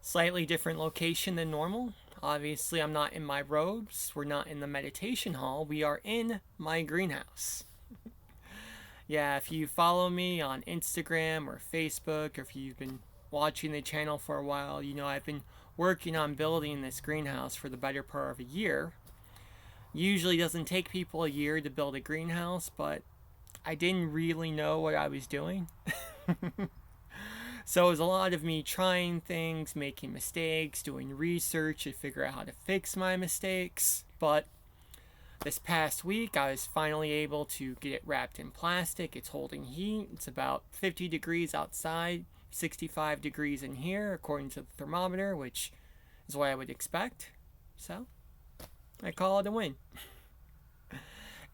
Slightly different location than normal. Obviously, I'm not in my robes. We're not in the meditation hall. We are in my greenhouse. Yeah, if you follow me on Instagram or Facebook, or if you've been watching the channel for a while, you know I've been working on building this greenhouse for the better part of a year. Usually doesn't take people a year to build a greenhouse, but I didn't really know what I was doing. So it was a lot of me trying things, making mistakes, doing research to figure out how to fix my mistakes. But this past week, I was finally able to get it wrapped in plastic. It's holding heat. It's about 50 degrees outside, 65 degrees in here, according to the thermometer, which is what I would expect. So I call it a win.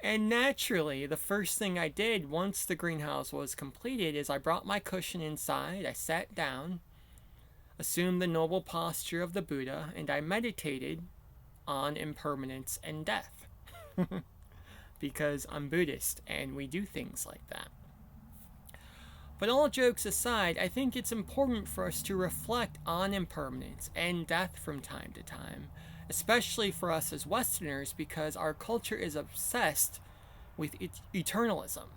And naturally, the first thing I did once the greenhouse was completed is I brought my cushion inside, I sat down, assumed the noble posture of the Buddha, and I meditated on impermanence and death. Because I'm Buddhist and we do things like that. But all jokes aside, I think it's important for us to reflect on impermanence and death from time to time, especially for us as Westerners, because our culture is obsessed with eternalism.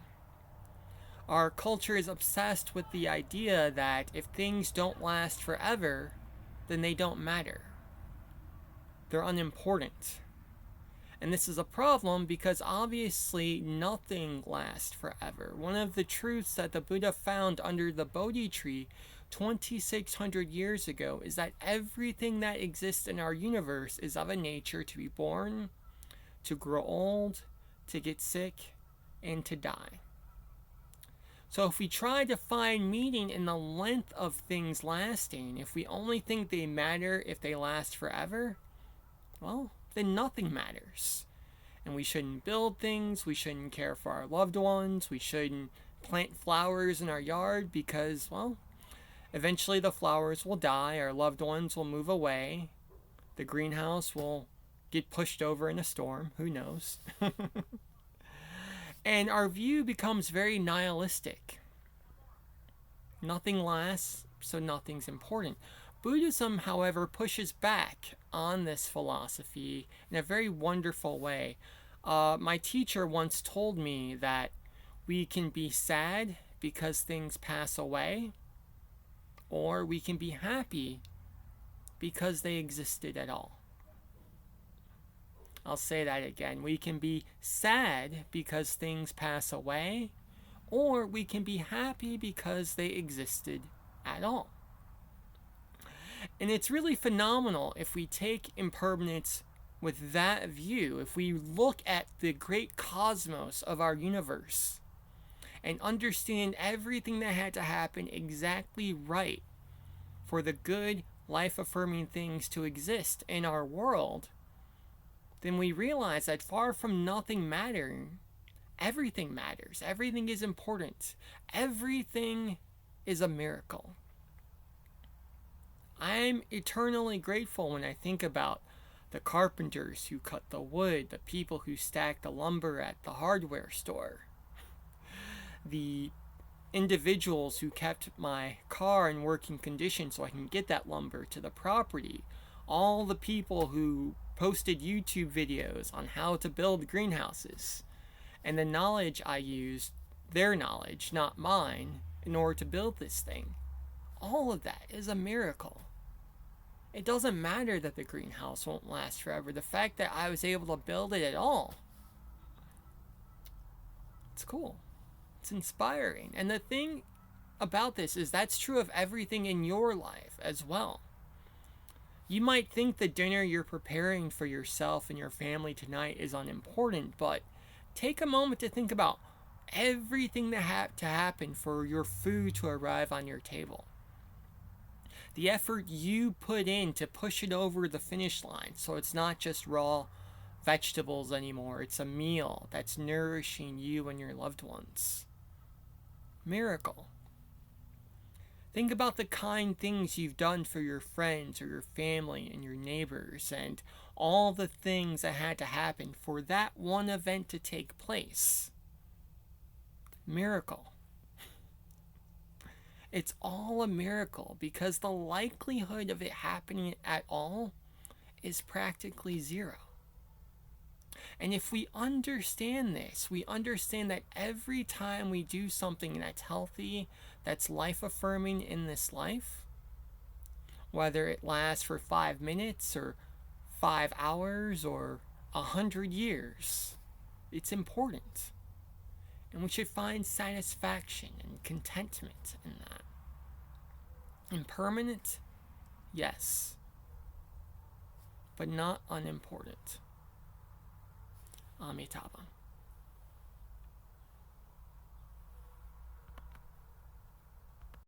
Our culture is obsessed with the idea that if things don't last forever, then they don't matter. They're unimportant. And this is a problem because obviously nothing lasts forever. One of the truths that the Buddha found under the Bodhi tree 2,600 years ago is that everything that exists in our universe is of a nature to be born, to grow old, to get sick, and to die. So if we try to find meaning in the length of things lasting, if we only think they matter if they last forever, well, then nothing matters. And we shouldn't build things, we shouldn't care for our loved ones, we shouldn't plant flowers in our yard because, well, eventually the flowers will die, our loved ones will move away, the greenhouse will get pushed over in a storm, who knows? And our view becomes very nihilistic. Nothing lasts, so nothing's important. Buddhism, however, pushes back on this philosophy in a very wonderful way. My teacher once told me that we can be sad because things pass away, or we can be happy because they existed at all. I'll say that again. We can be sad because things pass away, or we can be happy because they existed at all. And it's really phenomenal if we take impermanence with that view, if we look at the great cosmos of our universe and understand everything that had to happen exactly right for the good, life-affirming things to exist in our world, then we realize that far from nothing mattering, everything matters. Everything is important. Everything is a miracle. I'm eternally grateful when I think about the carpenters who cut the wood, the people who stack the lumber at the hardware store, the individuals who kept my car in working condition so I can get that lumber to the property, all the people who posted YouTube videos on how to build greenhouses, and the knowledge I used, their knowledge, not mine, in order to build this thing. All of that is a miracle. It doesn't matter that the greenhouse won't last forever. The fact that I was able to build it at all, it's cool. It's inspiring. And the thing about this is that's true of everything in your life as well. You might think the dinner you're preparing for yourself and your family tonight is unimportant, but take a moment to think about everything that had to happen for your food to arrive on your table. The effort you put in to push it over the finish line so it's not just raw vegetables anymore. It's a meal that's nourishing you and your loved ones. Miracle. Think about the kind things you've done for your friends or your family and your neighbors and all the things that had to happen for that one event to take place. Miracle. It's all a miracle because the likelihood of it happening at all is practically zero. And if we understand this, we understand that every time we do something that's healthy, that's life affirming in this life, whether it lasts for 5 minutes or 5 hours or 100 years, it's important. And we should find satisfaction and contentment in that. Impermanent? Yes. But not unimportant. Amitabha.